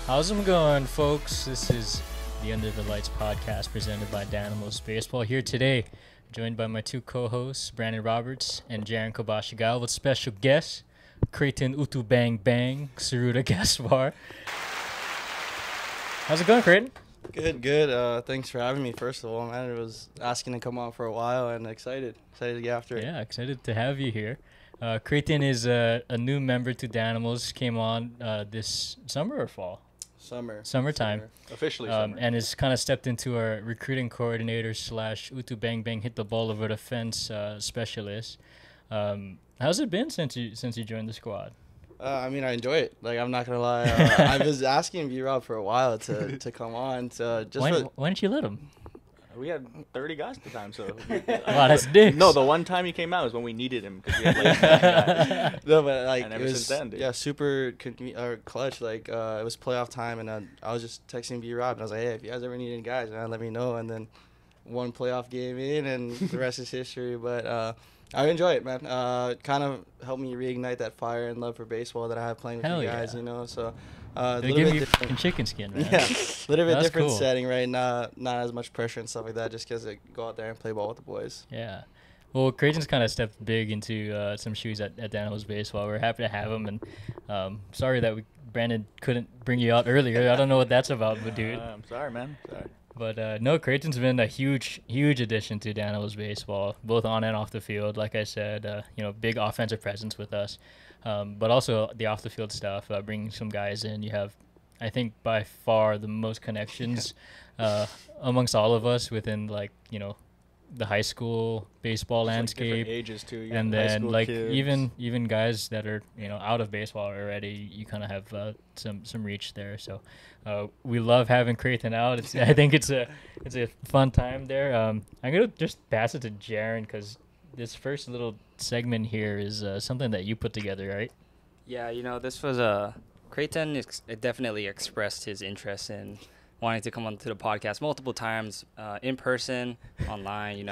How's it going, folks? This is the Under the Lights podcast presented by Danimals Baseball. Here today, joined by my two co-hosts, Brandon Roberts and Jarin Kobashigawa, with special guest, Kreighton Utu B Tsuruda-Gaspar. How's it going, Kreighton? Good. Thanks for having me, first of all, man. I was asking to come on for a while and excited to get after it. Yeah, excited to have you here. Kreighton is a new member to Danimals, came on this summer or fall? Summertime. Officially summer. And has kind of stepped into our recruiting coordinator / Utu Bang hit the ball over the fence specialist. How's it been since you joined the squad? I enjoy it. Like, I'm not gonna lie. I was asking V-Rob for a while to come on. So why didn't you let him? We had 30 guys at the time, so. Wow, that's dicks. No, the one time he came out was when we needed him because we had like 9 guys. No, but like And it ever was since then, dude. super clutch. Like it was playoff time, and I was just texting V-Rob, and I was like, hey, if you guys ever need any guys, man, let me know. And then one playoff game in, and the rest is history. But I enjoy it, man. Kind of helped me reignite that fire and love for baseball that I have playing with Hell you guys. yeah. You know, so. They give you fucking chicken skin, man. Yeah, a little bit That's different cool. setting, right? Not as much pressure and stuff like that, just because I go out there and play ball with the boys. Yeah. Well, Kreighton's kind of stepped big into some shoes at Danimals Baseball. We're happy to have him, and sorry that Brandon couldn't bring you out earlier. I don't know what that's about, but dude. I'm sorry, man. Sorry. But no, Kreighton's been a huge addition to Danimals Baseball, both on and off the field. Like I said, big offensive presence with us, but also the off the field stuff, bringing some guys in. You have, I think, by far the most connections amongst all of us within the high school baseball Just, landscape. Like, different ages too. You And got high then school kids. even guys that are out of baseball already, you kind of have some reach there. So we love having Kreighton out. I think it's a fun time there. I'm gonna just pass it to Jarin because this first little segment here is something that you put together, right? Yeah, this was Kreighton definitely expressed his interest in wanting to come onto the podcast multiple times, in person, online,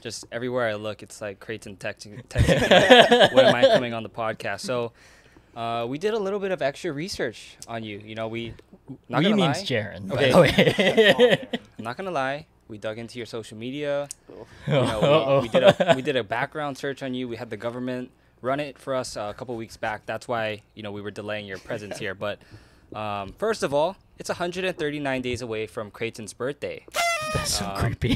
just everywhere I look, it's like Kreighton texting me, when am I coming on the podcast? So we did a little bit of extra research on you. We means Jarin, Okay. by the way. I'm not going to lie. We dug into your social media. Uh-oh. We did a background search on you. We had the government run it for us a couple weeks back. That's why, we were delaying your presence here. But first of all, it's 139 days away from Kreighton's birthday. That's so creepy.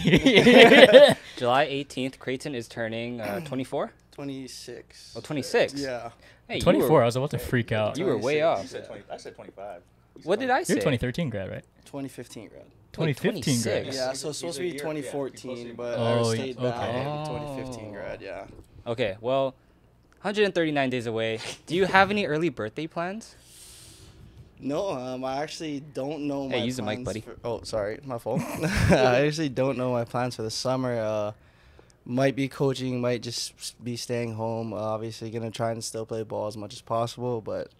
July 18th, Kreighton is turning 24? 26. Oh, 26? Yeah. Hey, 24. I was about to freak out. You were way 26. off. You said 20, I said 25. What did I say? You're 2013 grad, right? 2015 grad. 2015 grad. 26. Yeah, so it's supposed to be He's a year, 2014, yeah, but Oh, I stayed back. okay. 2015 grad, yeah. Okay, well, 139 days away. Do you have any early birthday plans? No, I actually don't know my Hey, use the mic, plans buddy. Oh, sorry, my fault. I actually don't know my plans for the summer. Might be coaching, might just be staying home. Obviously, gonna try and still play ball as much as possible, but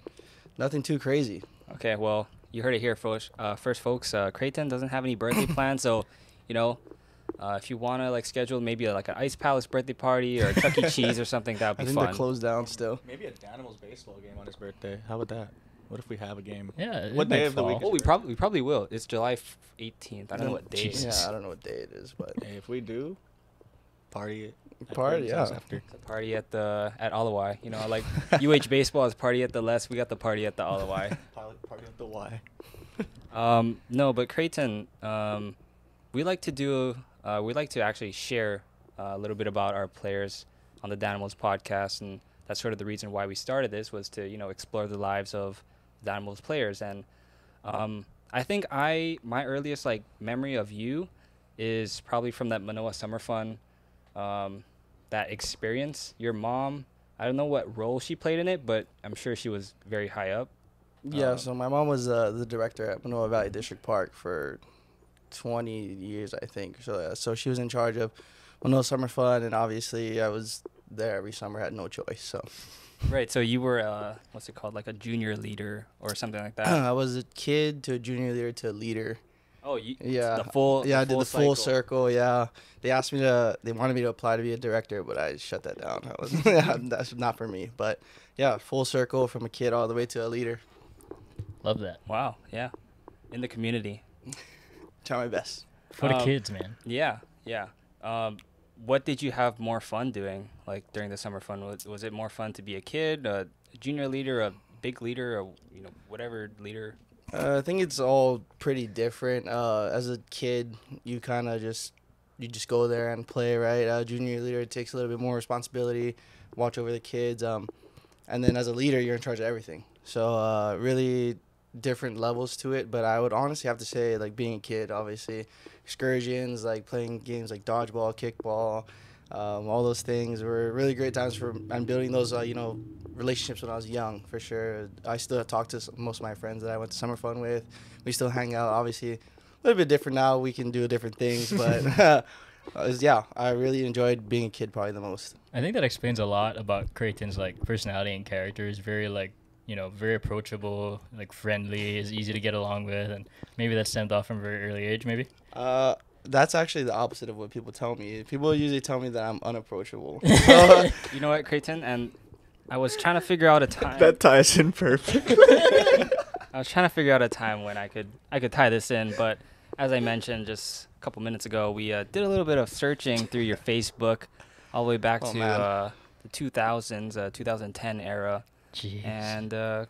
nothing too crazy. Okay, well, you heard it here first, folks. Kreighton doesn't have any birthday plans, so, if you want to, schedule maybe, an Ice Palace birthday party or Chuck E. Cheese or something, that I would be think fun. they're closed down still. Maybe a Danimals baseball game on his birthday. How about that? What if we have a game? Yeah. it What might day of the fall. week Oh, we probably will. It's July 18th. I don't know what day it Jesus. is. Yeah, I don't know what day it is, but Hey, if we do, party. Party, yeah. After. It's a party at Alawai. Like UH baseball is party at the Les. We got the party at the Alawai. Party at the Y. No, but Kreighton, we like to actually share a little bit about our players on the Danimals podcast, and that's sort of the reason why we started this, was to explore the lives of Danimals players. And I think my earliest memory of you is probably from that Manoa Summer Fun, that experience. Your mom, I don't know what role she played in it, but I'm sure she was very high up. yeah. So my mom was the director at Manoa Valley District Park for 20 years, I think. So she was in charge of Manoa Summer Fun, and obviously I was there every summer. Had no choice. So Right, so you were, what's it called, like a junior leader or something like that? I was a kid to a junior leader to a leader. Oh, you, Yeah. the full Yeah, I did the full cycle. circle. Yeah, they wanted me to apply to be a director, but I shut that down. That's not for me. But yeah, full circle from a kid all the way to a leader. Love that. Wow. Yeah. In the community. Try my best. For the kids, man. Yeah. Yeah. What did you have more fun doing, like during the summer fun? Was it more fun to be a kid, a junior leader, a big leader, or whatever leader? I think it's all pretty different. As a kid, you kind of just go there and play, right? Junior leader takes a little bit more responsibility, watch over the kids, and then as a leader, you're in charge of everything. So really different levels to it. But I would honestly have to say, like, being a kid, obviously, excursions, like playing games like dodgeball, kickball, all those things were really great times and building those relationships when I was young, for sure. I still talk to most of my friends that I went to summer fun with. We still hang out, obviously. A little bit different now. We can do different things, but I really enjoyed being a kid probably the most. I think that explains a lot about Kreighton's like personality and character. Is very very approachable, like friendly, is easy to get along with, and maybe that stemmed off from a very early age, maybe. That's actually the opposite of what people tell me. People usually tell me that I'm unapproachable. You know what, Kreighton? And I was trying to figure out a time. That ties in perfect. I was trying to figure out a time when I could tie this in, but as I mentioned just a couple minutes ago, we did a little bit of searching through your Facebook all the way back to the 2000s, 2010 era. Jeez. And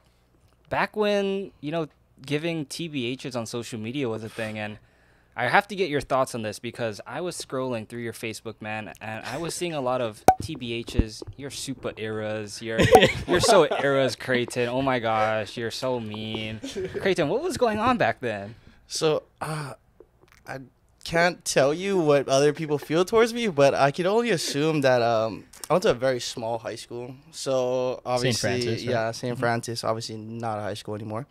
back when, giving TBHs on social media was a thing, and I have to get your thoughts on this because I was scrolling through your Facebook, man, and I was seeing a lot of TBHs. You're super eras. You're so eras, Kreighton. Oh my gosh, you're so mean. Kreighton, what was going on back then? So I can't tell you what other people feel towards me, but I can only assume that I went to a very small high school. So obviously, St. Francis, right? St. Francis, obviously not a high school anymore.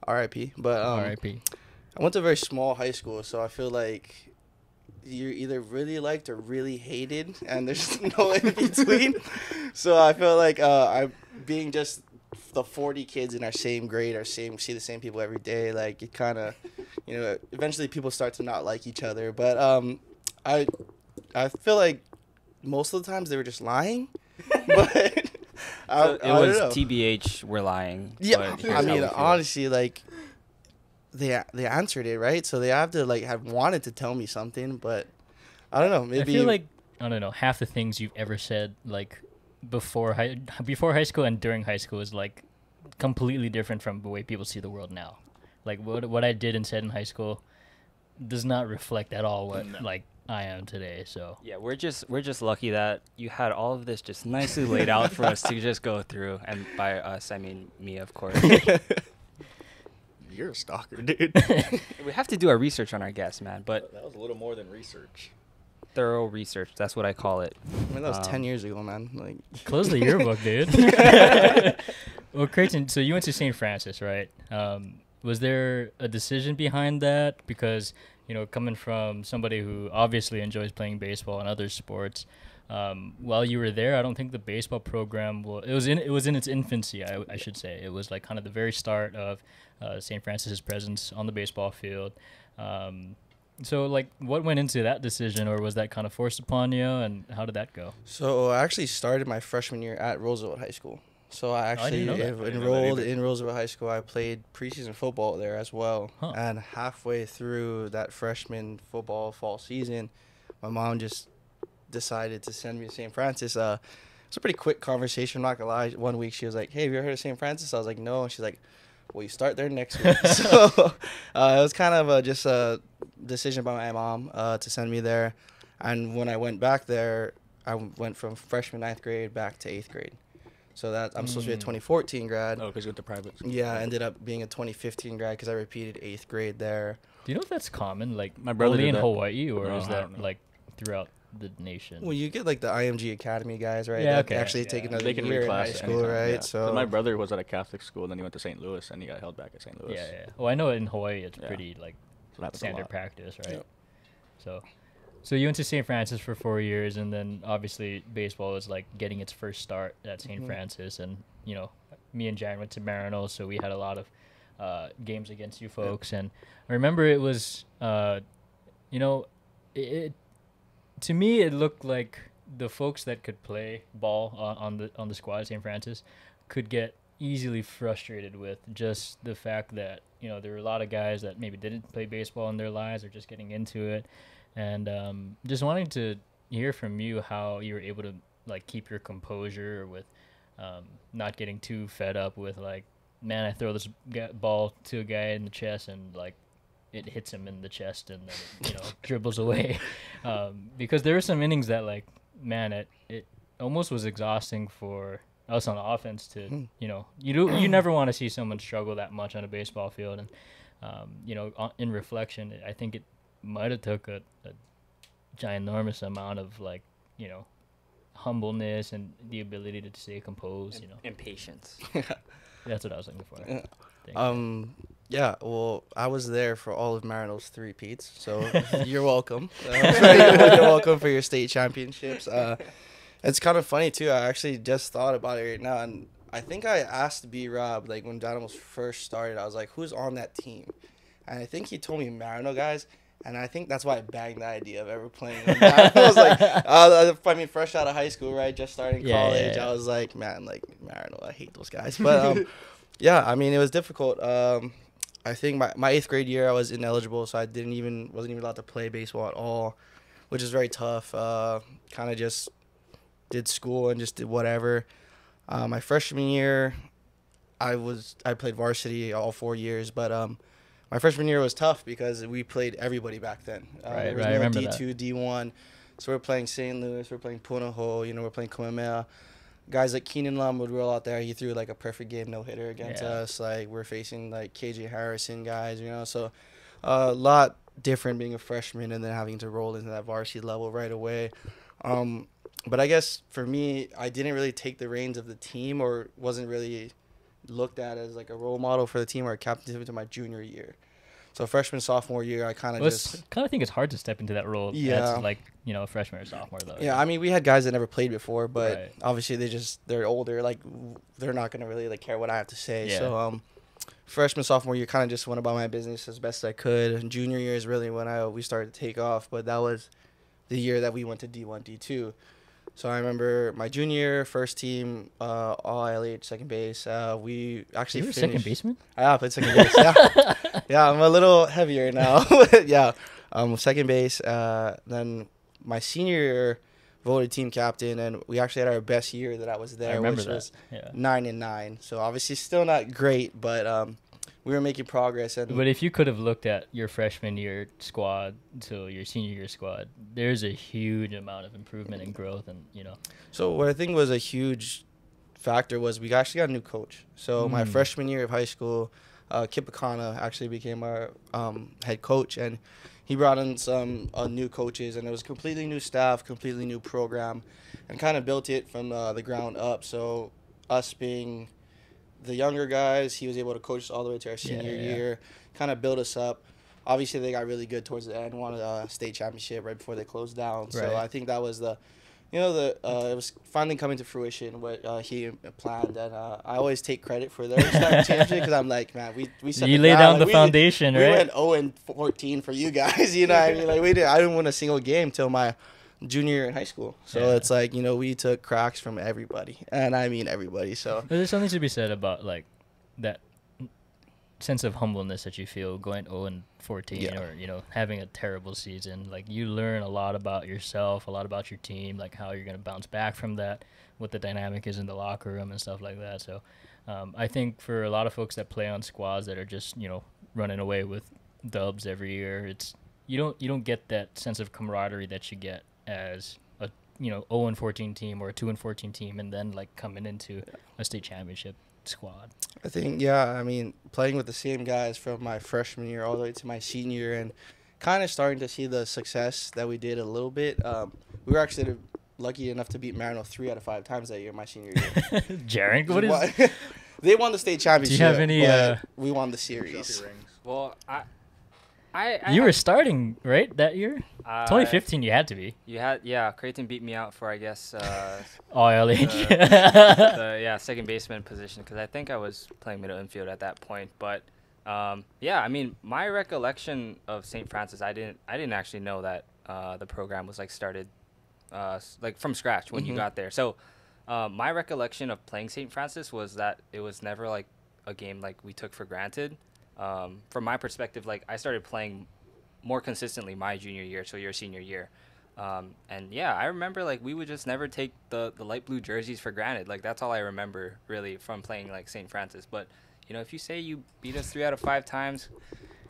R.I.P. But R.I.P. I went to a very small high school, so I feel like you're either really liked or really hated, and there's no in between. So I feel like I'm being just the 40 kids in our same grade, see the same people every day. Like, it kind of, eventually people start to not like each other. But I feel like most of the times they were just lying. But It was TBH, we're lying. Yeah, but here's I how mean, we feel. honestly, like, they answered it, right? So they have to, like, have wanted to tell me something, but I don't know. Maybe I feel like, I don't know, half the things you've ever said, like, before high school and during high school is, like, completely different from the way people see the world now. Like, what I did and said in high school does not reflect at all what, like, I am today, so. Yeah, we're just lucky that you had all of this just nicely laid out for us to just go through, and by us, I mean me, of course. You're a stalker, dude. We have to do our research on our guests, man, but That was a little more than research. thorough research, that's what I call it. I mean, that was 10 years ago, man. Like, Close the yearbook, dude. Well, Kreighton, so you went to St. Francis, right? Was there a decision behind that? Because, coming from somebody who obviously enjoys playing baseball and other sports, while you were there, I don't think the baseball program it was in its infancy, I should say. It was like kind of the very start of St. Francis's presence on the baseball field. So, like, what went into that decision, or was that kind of forced upon you, and how did that go? so I actually started my freshman year at Roosevelt High School. So I actually didn't know that. I didn't know that enrolled either. in Roosevelt High School. I played preseason football there as well. Huh. And halfway through that freshman football fall season, my mom just decided to send me to St. Francis. It's a pretty quick conversation, I'm not gonna lie. One week she was like, "Hey, have you ever heard of St. Francis?" I was like, "No." And she's like, "Well, you start there next week." So it was kind of just a decision by my mom to send me there. And when I went back there, I went from freshman 9th grade back to 8th grade. So that I'm supposed to be a 2014 grad. Oh, because you went to private school. Yeah, I ended up being a 2015 grad because I repeated 8th grade there. Do you know if that's common, like, My brother only did in that. Hawaii, or No, is I that, don't know. like, throughout the nation? Well, you get like the IMG Academy guys, right? Yeah, that okay. actually Yeah. take another They can year in reclass high at school, any time, right? yeah. So 'Cause my brother was at a Catholic school, and then he went to St. Louis, and he got held back at St. Louis. Yeah. Well, I know in Hawaii it's Yeah. pretty, like, So that happens a standard lot. practice, right? Yep. So you went to St. Francis for 4 years, and then obviously baseball was like getting its first start at St. Mhm. Francis, and me and Jarin went to Marino, so we had a lot of games against you folks, and I remember it was, it to me it looked like the folks that could play ball on the squad at St. Francis could get easily frustrated with just the fact that, you know, there were a lot of guys that maybe didn't play baseball in their lives or just getting into it. And just wanting to hear from you how you were able to, like, keep your composure with not getting too fed up with, like, man, I throw this ball to a guy in the chest and, like, it hits him in the chest and then it, you know, dribbles away. Because there were some innings that, like, man, it almost was exhausting for us on offense to, you know, you never want to see someone struggle that much on a baseball field. And, you know, in reflection, I think it might have took a ginormous amount of, like, you know, humbleness and the ability to stay composed, you know. Impatience. That's what I was looking for. Yeah, well, I was there for all of Marino's 3 peats, so you're welcome. You're welcome for your state championships. It's kind of funny, too. I actually just thought about it right now, and I think I asked B-Rob, like, when Danimals first started, I was like, who's on that team? And I think he told me Marino guys, and I think that's why I banged the idea of ever playing with Marino. I was like, I mean, fresh out of high school, right, just starting college, I was like, man, like, Marino, I hate those guys. But, yeah, I mean, it was difficult. I think my 8th grade year I was ineligible, so I wasn't even allowed to play baseball at all, which is very tough. Kind of just did school and just did whatever. My freshman year, I played varsity all 4 years, but my freshman year was tough because we played everybody back then. There was no I remember D2, that. D1, so we're playing St. Louis, we're playing Punahou, you know, we're playing Kamehameha. Guys like Keenan Lum would roll out there. He threw like a perfect game no-hitter against us. Like, we're facing like KJ Harrison guys, you know. So a lot different being a freshman and then having to roll into that varsity level right away. But I guess for me, I didn't really take the reins of the team or wasn't really looked at as like a role model for the team or a captain until my junior year. So freshman, sophomore year, I kind of think it's hard to step into that role. Yeah. As, like, you know, a freshman or sophomore, though. Yeah, I mean, we had guys that never played before, but obviously they're older. Like, they're not going to really, like, care what I have to say. Yeah. So freshman, sophomore year, kind of just went about my business as best I could. And junior year is really when we started to take off. But that was the year that we went to D1, D2. So I remember my junior year, first team, all LH, second base. We actually You were finished. second baseman? I played second base. Yeah, yeah, I'm a little heavier now. Yeah, second base. Then my senior year, voted team captain, and we actually had our best year that I was there, which was 9-9. So obviously still not great, but we were making progress. But if you could have looked at your freshman year squad to your senior year squad, there's a huge amount of improvement and growth, and, you know. So what I think was a huge factor was we actually got a new coach. So my freshman year of high school, Kip Akana actually became our head coach, and he brought in some new coaches, and it was completely new staff, completely new program, and kind of built it from the ground up. So us being the younger guys, he was able to coach us all the way to our senior year, kind of build us up. Obviously, they got really good towards the end, won a state championship right before they closed down. So I think that was it was finally coming to fruition what he planned, and I always take credit for their championship because I'm like, man, we set you laid down the foundation, right? We went 0-14 for you guys, you know what I mean? Like, I didn't win a single game till my junior year in high school. So it's like, you know, we took cracks from everybody, and I mean everybody. So there's something to be said about, like, that sense of humbleness that you feel going 0-14 or, you know, having a terrible season. Like, you learn a lot about yourself, a lot about your team, like how you're going to bounce back from that, what the dynamic is in the locker room and stuff like that. So I think for a lot of folks that play on squads that are just, you know, running away with dubs every year, it's you don't get that sense of camaraderie that you get as a, you know, 0-14 team or a 2-14 team, and then, like, coming into a state championship squad. I think, I mean, playing with the same guys from my freshman year all the way to my senior year, and kind of starting to see the success that we did a little bit. We were actually lucky enough to beat Marino 3 out of 5 times that year, my senior year. Jarin, what is? They won the state championship. Do you have any? We won the series. Well, you were starting, right, that year? 2015, you had to be. You had, Kreighton beat me out for, I guess, all LH. the second baseman position, because I think I was playing middle infield at that point. But I mean, my recollection of St. Francis, I didn't actually know that the program was, like, started like from scratch when you got there. So My recollection of playing St. Francis was that it was never like a game like we took for granted. From my perspective, like I started playing more consistently my junior year, so your senior year. And yeah, I remember like we would just never take the light blue jerseys for granted. Like that's all I remember really from playing like St. Francis. But you know, if you say you beat us 3 out of 5 times,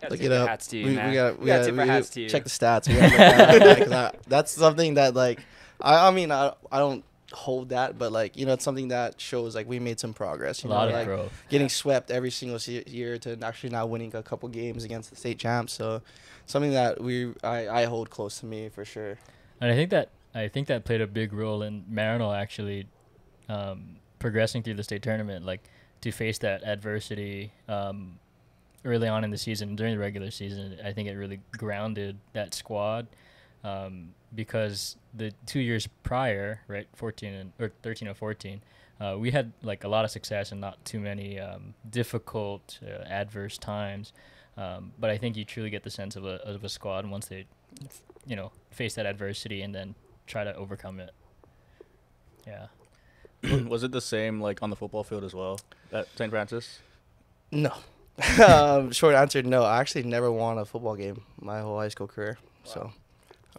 Look it up. hats to you, man. We gotta tip our hats to you. check the stats. We gotta look that up, 'cause that's something that like I mean I don't hold that, but like it's something that shows like we made some progress. A lot of like growth. getting swept every single year to actually now winning a couple games against the state champs. So something that I hold close to me for sure. And I think that played a big role in Marinol actually progressing through the state tournament, like to face that adversity early on in the season, during the regular season. I think it really grounded that squad because the 2 years prior, right, 13 or 14, we had like a lot of success and not too many difficult, adverse times. But I think you truly get the sense of a squad once they, face that adversity and then try to overcome it. Yeah. Was it the same like on the football field as well at St. Francis? No. Short answer, no. I actually never won a football game my whole high school career. Wow. So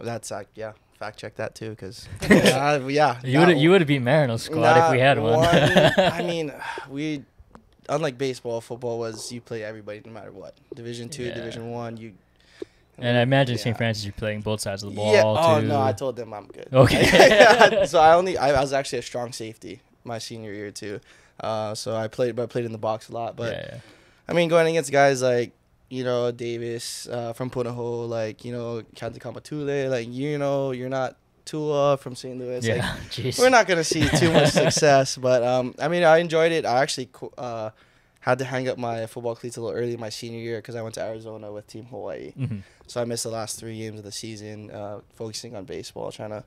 that's fact check that too, because you would have beat Marinol's squad if we had one. I mean, unlike baseball, football was you play everybody no matter what. Division 2, Division 1, And I imagine St. Francis, you're playing both sides of the ball. Yeah. Oh too. no, I told them I'm good. Okay. So I was actually a strong safety my senior year too. So I played in the box a lot. But yeah. I mean, going against guys like Davis from Punahou, like Kanta Kamatule, like you're not Tua from St. Louis. Yeah. Like, we're not gonna see too much success. But I mean, I enjoyed it. I actually had to hang up my football cleats a little early my senior year because I went to Arizona with Team Hawaii. Mm-hmm. So I missed the last 3 games of the season, focusing on baseball, trying to,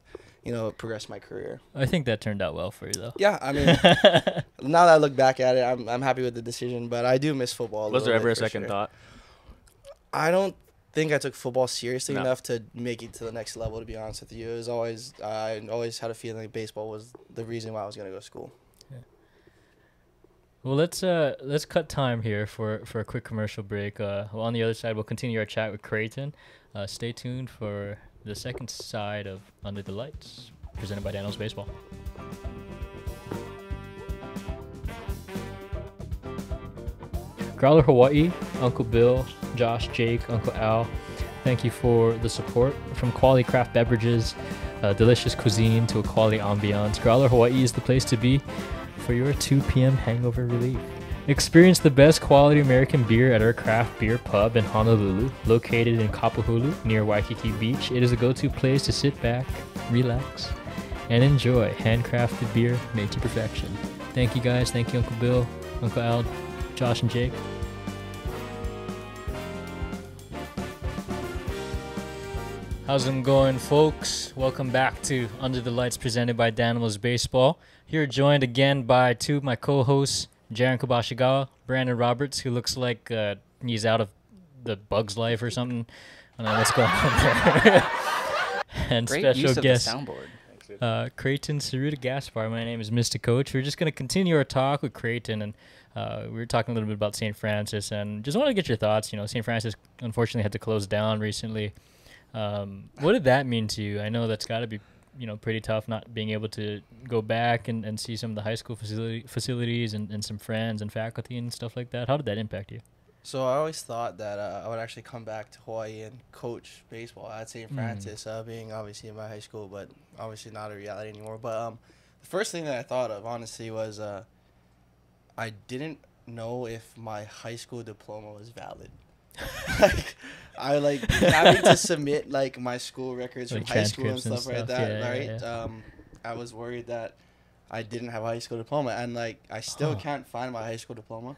progress my career. I think that turned out well for you, though. Yeah, I mean, now that I look back at it, I'm happy with the decision, but I do miss football. Was there ever a second thought? I don't think I took football seriously enough to make it to the next level, to be honest with you. It was always, I always had a feeling like baseball was the reason why I was going to go to school. Well, let's cut time here for a quick commercial break. On the other side, we'll continue our chat with Kreighton. Stay tuned for the second side of Under the Lights, presented by Danimals Baseball. Growler Hawaii, Uncle Bill, Josh, Jake, Uncle Al, thank you for the support. From quality craft beverages, delicious cuisine to a quality ambiance, Growler Hawaii is the place to be for your 2 p.m. hangover relief. Experience the best quality American beer at our craft beer pub in Honolulu, located in Kapahulu near Waikiki Beach. It is a go-to place to sit back, relax, and enjoy handcrafted beer made to perfection. Thank you guys. Thank you, Uncle Bill, Uncle Al, Josh, and Jake. How's it going, folks? Welcome back to Under the Lights, presented by Danimals Baseball. Here joined again by 2 of my co-hosts, Jarin Kobashigawa, Brandon Roberts, who looks like he's out of the Bug's Life or something. I don't know what's going on there. And Great special use of guest, the soundboard. Kreighton Tsuruda-Gaspar. My name is Mr. Coach. We're just going to continue our talk with Kreighton, and we were talking a little bit about St. Francis, and just want to get your thoughts. St. Francis unfortunately had to close down recently. What did that mean to you? I know that's got to be pretty tough not being able to go back and see some of the high school facilities and some friends and faculty and stuff like that. How did that impact you? So I always thought that I would actually come back to Hawaii and coach baseball at St. Francis, being obviously in my high school, but obviously not a reality anymore. But the first thing that I thought of, honestly, was I didn't know if my high school diploma was valid. I having to submit my school records from high school and stuff like that, right? Yeah. I was worried that I didn't have a high school diploma, and I still can't find my high school diploma.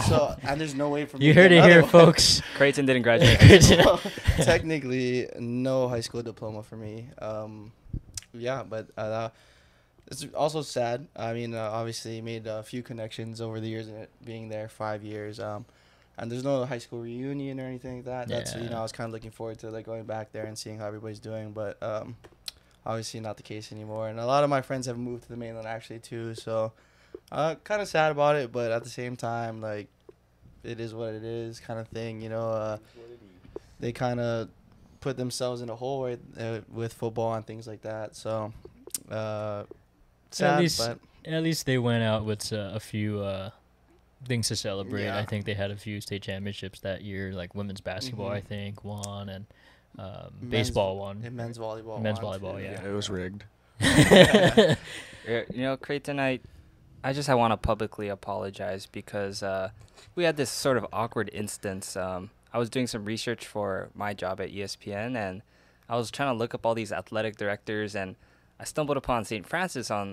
So and there's no way for me. You heard it here, folks. Kreighton didn't graduate. So, technically, no high school diploma for me. But it's also sad. I mean, obviously made a few connections over the years in it being there 5 years. And there's no high school reunion or anything like that. That's I was kind of looking forward to going back there and seeing how everybody's doing. But obviously not the case anymore. And a lot of my friends have moved to the mainland actually too. So kind of sad about it, but at the same time, like, it is what it is kind of thing, they kind of put themselves in a hole with football and things like that. So sad, but at least they went out with a few things to celebrate. Yeah. I think they had a few state championships that year, like women's basketball, Mhm. I think, won, and baseball won. and men's volleyball. Men's won, volleyball, too. yeah. It was rigged. Kreighton, I want to publicly apologize because we had this sort of awkward instance. I was doing some research for my job at ESPN, and I was trying to look up all these athletic directors, and I stumbled upon St. Francis I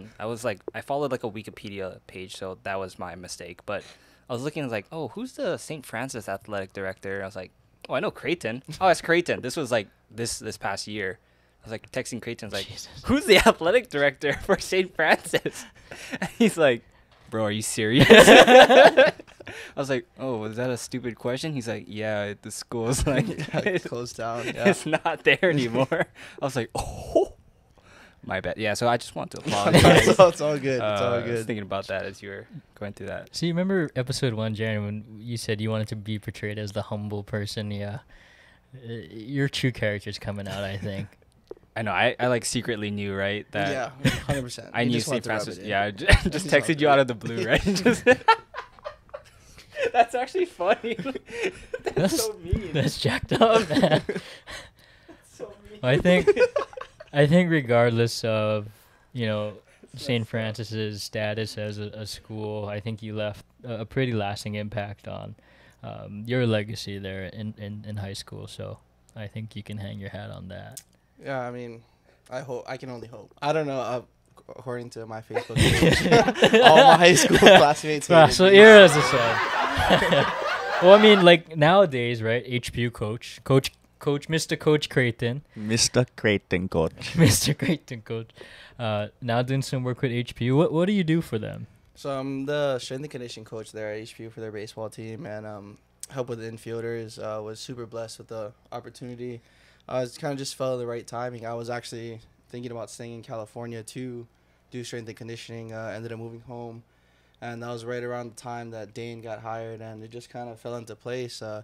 followed like a Wikipedia page, so that was my mistake. But I was looking, I was like, oh, who's the St. Francis athletic director? I was like, oh, I know Kreighton. Oh, it's Kreighton. This was like this past year. I was like texting Kreighton, I was like, Jesus. who's the athletic director for St. Francis? And he's like, bro, are you serious? I was like, oh, was that a stupid question? He's like, yeah, the school's like, It's closed down. Yeah. it's not there anymore. I was like, oh, my bad. Yeah, so I just want to apologize. It's all good. It's all I was good. thinking about that as you were going through that. So you remember episode 1, Jarin, when you said you wanted to be portrayed as the humble person? Yeah. Your true character's coming out, I think. I know. I like secretly knew, right? That Yeah, 100%. I You knew just want St. to rub Francis. it in. Yeah, I just Just texted want you to- out of the blue, right? Just that's actually funny. That's so mean. That's jacked up, man. so mean. I think regardless of, St. Francis's status as a school, I think you left a pretty lasting impact on your legacy there in high school. So I think you can hang your hat on that. Yeah, I mean, I can only hope. I don't know. According to my Facebook page, all my high school classmates. hated So me. eras aside. Well, I mean, like nowadays, right? HPU coach, Mr. Coach Kreighton, Mr. Kreighton coach. Mr. Kreighton coach. Now doing some work with HPU. What do you do for them? So I'm the strength and conditioning coach there at HPU for their baseball team, and help with the infielders. Was super blessed with the opportunity. It kind of just fell at the right timing. I was actually thinking about staying in California to do strength and conditioning. Ended up moving home, and that was right around the time that Dane got hired, and it just kind of fell into place. I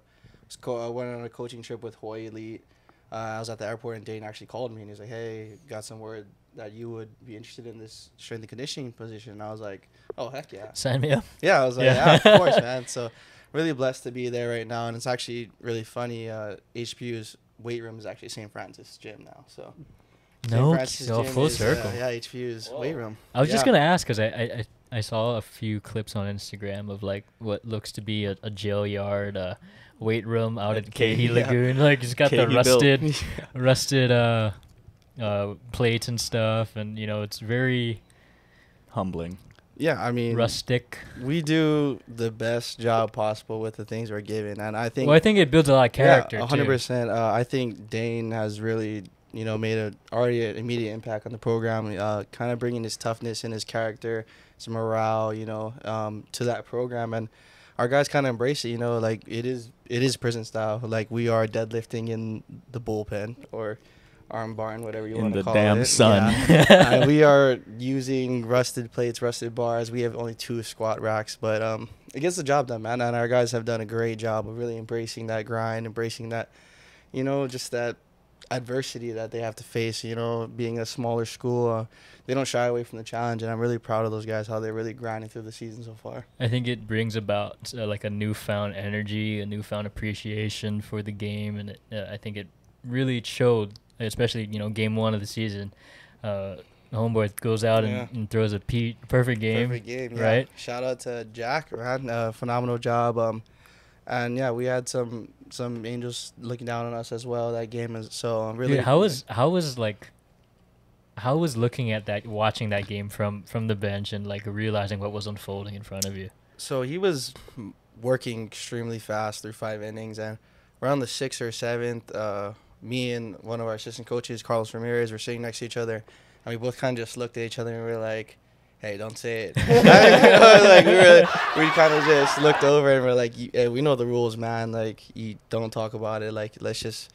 went on a coaching trip with Hawaii Elite. I was at the airport, and Dane actually called me, and he's like, hey, got some word that you would be interested in this strength and conditioning position. And I was like, oh, heck yeah. Sign me up. Yeah, I was like, Yeah. yeah, of course, man. So really blessed to be there right now, and it's actually really funny. HPU's weight room is actually St. Francis gym now. So No, Francis so gym full is, circle. yeah, HPU's weight room. I was just Yeah. gonna ask because I saw a few clips on Instagram of like what looks to be a jail yard, weight room out at Kehi Yeah. Lagoon. Like it's got the Kehi built. rusted plates and stuff, and it's very Humbling. Yeah, I mean, rustic. we do the best job possible with the things we're given, and I think Well, I think it builds a lot of character. Yeah, 100%. I think Dane has really, made already an immediate impact on the program. Kind of bringing his toughness and his character, his morale, to that program, and our guys kind of embrace it. Like it is prison style. Like we are deadlifting in the bullpen or arm barn, whatever you In want to the call damn it. sun. Yeah. We are using rusted plates, rusted bars. We have only 2 squat racks, but it gets the job done, man. And our guys have done a great job of really embracing that grind, embracing that, just that adversity that they have to face. Being a smaller school, they don't shy away from the challenge, and I'm really proud of those guys, how they're really grinding through the season so far. I think it brings about like a newfound energy, a newfound appreciation for the game, and I think it really showed, especially game 1 of the season. Homeboy goes out Yeah. and throws a perfect game. Perfect game, yeah. right? Shout out to Jack, man. Phenomenal job. And yeah, we had some angels looking down on us as well that game. So I'm really. Dude, how was looking at that, watching that game from the bench and like realizing what was unfolding in front of you? So he was working extremely fast through 5 innings, and around the 6th or 7th, me and one of our assistant coaches, Carlos Ramirez, were sitting next to each other, and we both kind of just looked at each other and we were like, hey, don't say it. We kind of just looked over and we're like, we know the rules, man. Like, you don't talk about it. Like, let's just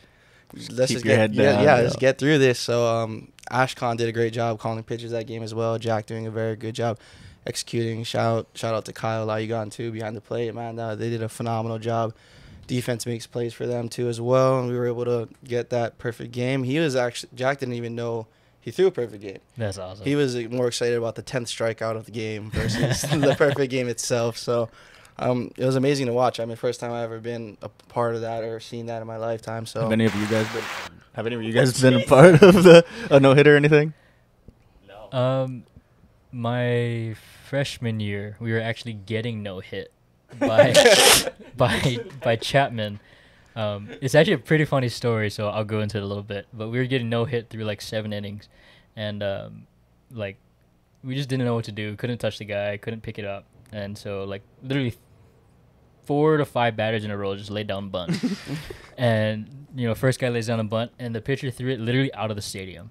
Keep your head down. let's get through this. So Ashcon did a great job calling pitches that game as well. Jack doing a very good job executing. Shout out to Kyle Layugan too behind the plate, man. They did a phenomenal job. Defense makes plays for them too as well, and we were able to get that perfect game. Jack didn't even know he threw a perfect game. That's awesome. He was more excited about the 10th strikeout of the game versus the perfect game itself. So it was amazing to watch. I mean, first time I've ever been a part of that or seen that in my lifetime. So Have any of you guys been a part of a no hitter or anything? No. My freshman year, we were actually getting no hit by by Chapman. It's actually a pretty funny story, so I'll go into it a little bit. But we were getting no hit through like 7 innings, and like we just didn't know what to do. Couldn't touch the guy, couldn't pick it up, and so like literally 4 to 5 batters in a row just laid down bunt, and first guy lays down a bunt, and the pitcher threw it literally out of the stadium.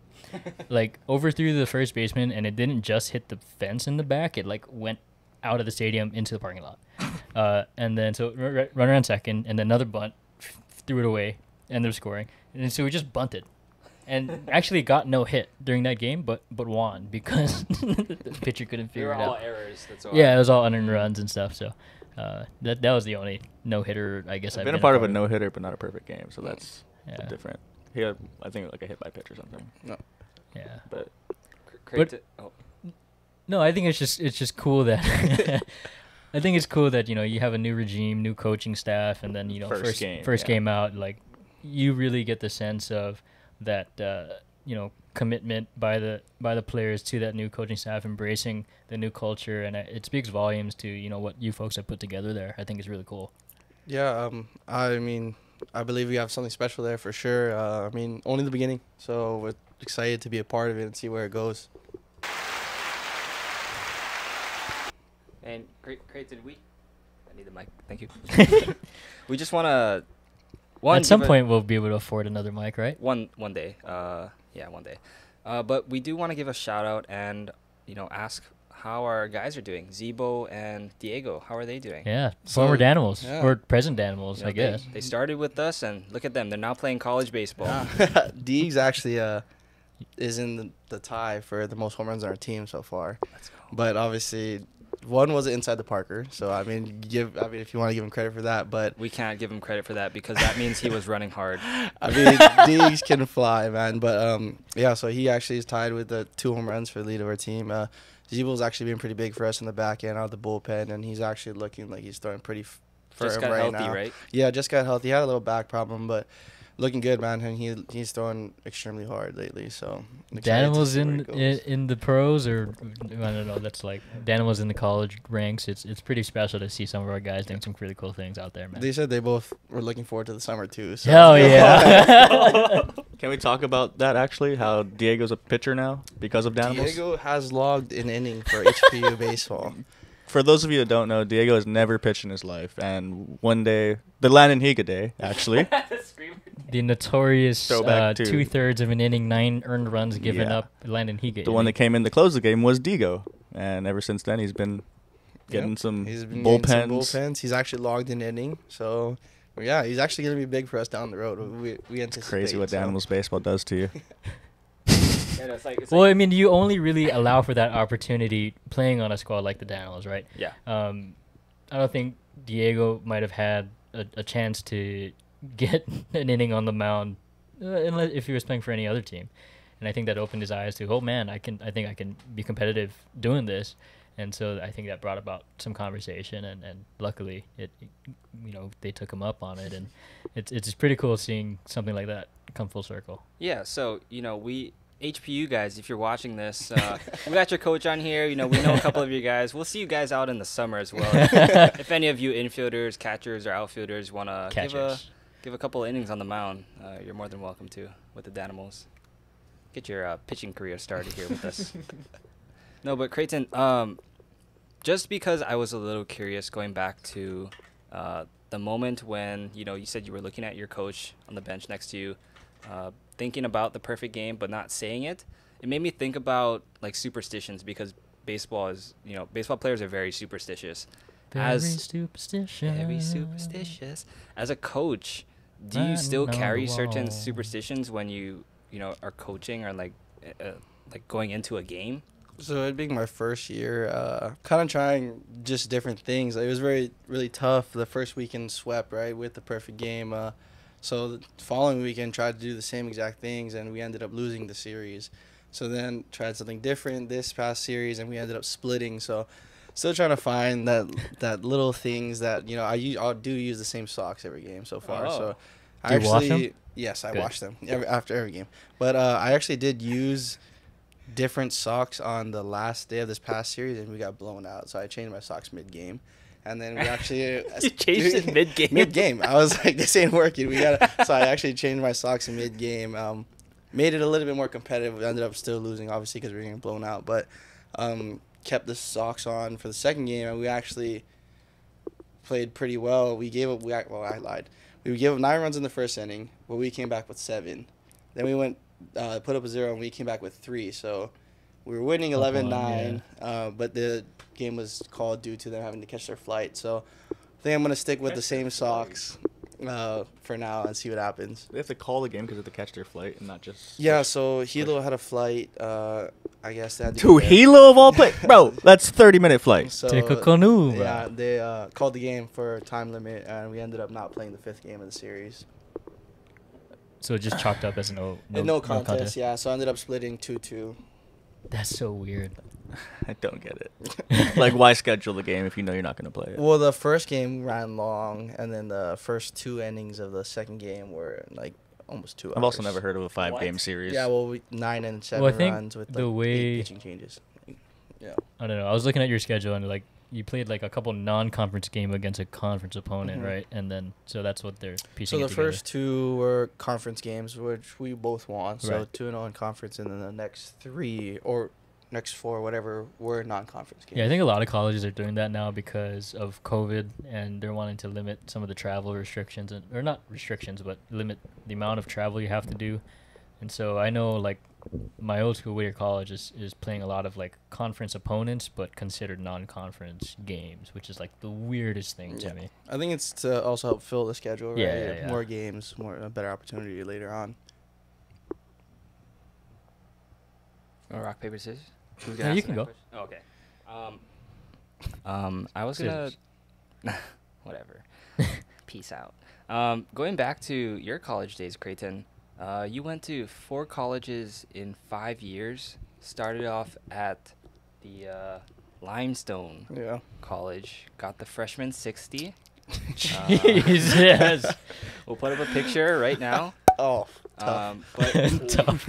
Like overthrew the first baseman, and it didn't just hit the fence in the back, it like went out of the stadium into the parking lot. And then so run around second, and then another bunt, threw it away, and they're scoring. And so we just bunted, and actually got no hit during that game, but won because the pitcher couldn't figure it out. They were all errors. That's all. Yeah, it was all unearned runs and stuff. So that was the only no hitter I guess I've been a part of a no hitter, but not a perfect game, so that's different. He had, I think, like a hit by pitch or something. No. Yeah. But no, I think it's just cool that I think it's cool that you have a new regime, new coaching staff, and then first game out, like you really get the sense of that commitment by the players to that new coaching staff, embracing the new culture, and it speaks volumes to what you folks have put together there. I think it's really cool. Yeah, I mean, I believe we have something special there for sure. I mean, only the beginning, so we're excited to be a part of it and see where it goes. And Kreighton, I need the mic. Thank you. We just want to. At some point, we'll be able to afford another mic, right? One day. One day. But we do want to give a shout out and ask how our guys are doing. Zebo and Diego, how are they doing? Yeah, former Danimals or present Danimals, I guess. They started with us, and look at them. They're now playing college baseball. Yeah. Deegs actually is in the tie for the most home runs on our team so far. Let's go. But obviously, one was inside the Parker, so I mean, if you want to give him credit for that, but we can't give him credit for that because that means he was running hard. I mean, Deegs can fly, man. But so he actually is tied with the 2 home runs for the lead of our team. Zebo's actually been pretty big for us in the back end out of the bullpen, and he's actually looking like he's throwing pretty firm just got right healthy, now. Right? Yeah, just got healthy. He had a little back problem, but looking good, man. And he's throwing extremely hard lately. So Danimals in the pros, or I don't know. That's like Danimals in the college ranks. It's pretty special to see some of our guys doing some really cool things out there, man. They said they both were looking forward to the summer too. So. Hell yeah! Can we talk about that actually? How Diego's a pitcher now because of Danimals? Diego has logged an inning for HPU baseball. For those of you that don't know, Diego has never pitched in his life, and one day, the Landon Higa day, actually. The notorious Throwback to 2/3 of an inning, 9 earned runs given up, Landon Higa. The one that came in to close the game was Diego, and ever since then, he's been getting some bullpens. He's actually logged an inning, so yeah, he's actually going to be big for us down the road. We anticipate. It's crazy what Danimals Baseball does to you. Well, I mean, you only really allow for that opportunity playing on a squad like the Danimals, right? Yeah. I don't think Diego might have had a chance to get an inning on the mound unless if he was playing for any other team, and I think that opened his eyes to, oh man, I think I can be competitive doing this, and so I think that brought about some conversation, and luckily they took him up on it, and it's pretty cool seeing something like that come full circle. Yeah. So we. HPU guys, if you're watching this, we got your coach on here. We know a couple of you guys. We'll see you guys out in the summer as well. If any of you infielders, catchers, or outfielders want to give a couple of innings on the mound, you're more than welcome to with the Danimals. Get your pitching career started here with us. No, but Kreighton, just because I was a little curious going back to the moment when you said you were looking at your coach on the bench next to you, thinking about the perfect game but not saying it, it made me think about like superstitions, because baseball players are very superstitious. Very superstitious. As a coach, do you still carry certain superstitions when you are coaching or like like going into a game? So it being my first year, kind of trying just different things. It was really tough. The first weekend swept, right, with the perfect game. So the following weekend tried to do the same exact things, and we ended up losing the series. So then tried something different this past series, and we ended up splitting. So still trying to find that little things that, you know, I do use the same socks every game so far. So I actually wash them? Yes, I wash them after every game. But I actually did use different socks on the last day of this past series, and we got blown out. So I changed my socks mid-game. And then we actually you changed it mid-game. Mid-game, I was like, this ain't working. So I actually changed my socks in mid-game. Made it a little bit more competitive. We ended up still losing, obviously, because we were getting blown out. But kept the socks on for the second game, and we actually played pretty well. I lied. We gave up 9 runs in the first inning, but we came back with 7. Then we went put up a 0, and we came back with 3. So we were winning 11-9, but the game was called due to them having to catch their flight. So I think I'm going to stick with the same socks for now and see what happens. They have to call the game because they have to catch their flight and not just... Yeah, so Hilo had a flight, I guess. They had to Hilo of all places? Bro, that's 30-minute flight. So, take a canoe. Yeah, they called the game for time limit, and we ended up not playing the 5th game of the series. So it just chalked up as no contest, yeah. So I ended up splitting 2-2. That's so weird. I don't get it. Like, why schedule the game if you know you're not going to play it? Well, the first game ran long, and then the first 2 innings of the second game were like almost 2 hours. I've also never heard of a 5-game series. Yeah, well, 9 and 7 runs with the way 8 pitching changes. Yeah. I don't know. I was looking at your schedule, and like you played like a couple non-conference game against a conference opponent, right? And then so that's what they're piecing. So it the together. first 2 were conference games, which we both won. So Right. 2-0 in conference, and then the next 3 or next 4, whatever, were non-conference games. Yeah, I think a lot of colleges are doing that now because of COVID, and they're wanting to limit some of the travel restrictions, or not restrictions, but limit the amount of travel you have to do. And so I know, like, my old school, Whittier College, is playing a lot of, like, conference opponents, but considered non-conference games, which is, like, the weirdest thing to me. I think it's to also help fill the schedule, right? Yeah. More games, a better opportunity later on. Rock, paper, scissors? Who's Yeah, you can go. Oh, okay. I was gonna... Whatever. Peace out. Going back to your college days, Kreighton, you went to 4 colleges in 5 years. Started off at the Limestone College. Got the freshman 60. Jesus. We'll put up a picture right now. Oh, tough. But Tough.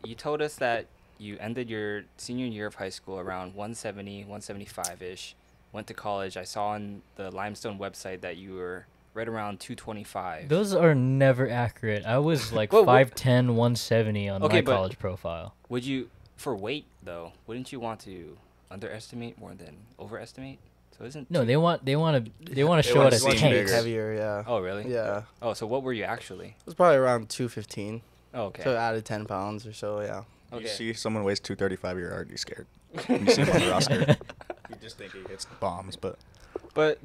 you told us that you ended your senior year of high school around 170, 175-ish. Went to college. I saw on the Limestone website that you were right around 225. Those are never accurate. I was like 5'10", 170 on my college profile. Would you, for weight though, wouldn't you want to underestimate more than overestimate? So isn't they want to show it as tanks. Heavier, yeah. Oh really? Yeah. Oh, so what were you actually? It was probably around 215. Oh, okay. So added 10 pounds or so, yeah. You Okay. see someone weighs 235, you're already scared. You see him on the roster. You just think he hits bombs, but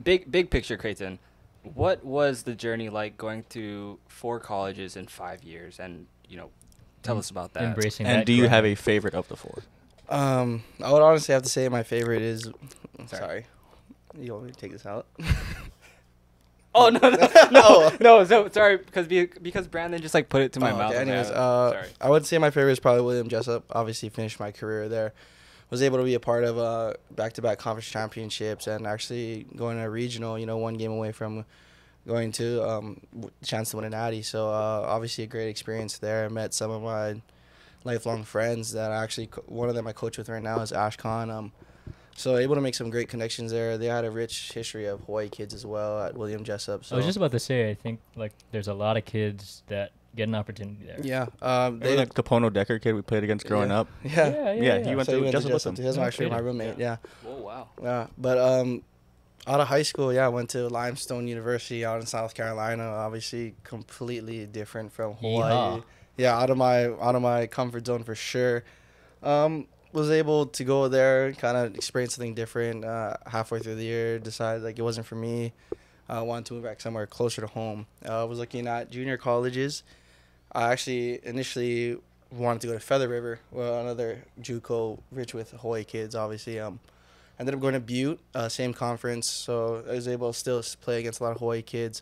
big picture, Kreighton. What was the journey like going to 4 colleges in 5 years? And tell us about that. Embracing and that. do you have a favorite of the 4? I would honestly have to say my favorite is... Sorry. You want me to take this out? Oh no! So sorry because Brandon just like put it to my mouth. Okay. Anyways, sorry. I would say my favorite is probably William Jessup. Obviously, finished my career there. Was able to be a part of back-to-back conference championships and actually going to a regional. 1 game away from going to chance to win an Natty. So obviously a great experience there. I met some of my lifelong friends that one of them I coach with right now is Ash Khan. So able to make some great connections there. They had a rich history of Hawaii kids as well at William Jessup. So I was just about to say, I think like there's a lot of kids that get an opportunity there. Yeah. They like the Pono Decker kid we played against growing up. Yeah. He went to Jessup with him. He was actually my roommate. Yeah. Oh wow. Yeah, but out of high school, I went to Limestone University out in South Carolina. Obviously, completely different from Hawaii. Yeehaw. Yeah, out of my comfort zone for sure. Was able to go there, kind of experience something different. Halfway through the year, decided like it wasn't for me. Wanted to move back somewhere closer to home. Was looking at junior colleges. I actually initially wanted to go to Feather River, well, another JUCO rich with Hawaii kids, obviously. Ended up going to Butte, same conference, so I was able to still play against a lot of Hawaii kids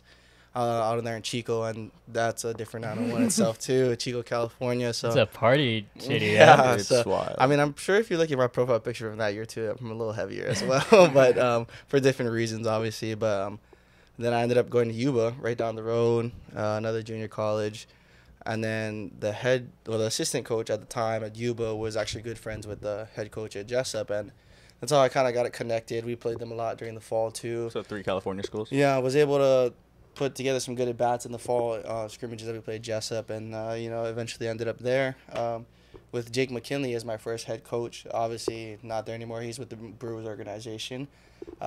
out in there in Chico, and that's a different animal in itself too, Chico, California. So it's a party city. Yeah, it's so, wild. I mean, I'm sure if you look at my profile picture from that year too, I'm a little heavier as well, but for different reasons, obviously. But then I ended up going to Yuba, right down the road, another junior college. And then the assistant coach at the time at Yuba was actually good friends with the head coach at Jessup, and that's how I kind of got it connected. We played them a lot during the fall too. So 3 California schools. Yeah, I was able to put together some good at-bats in the fall scrimmages that we played Jessup, and eventually ended up there with Jake McKinley as my first head coach. Obviously not there anymore. He's with the Brewers organization,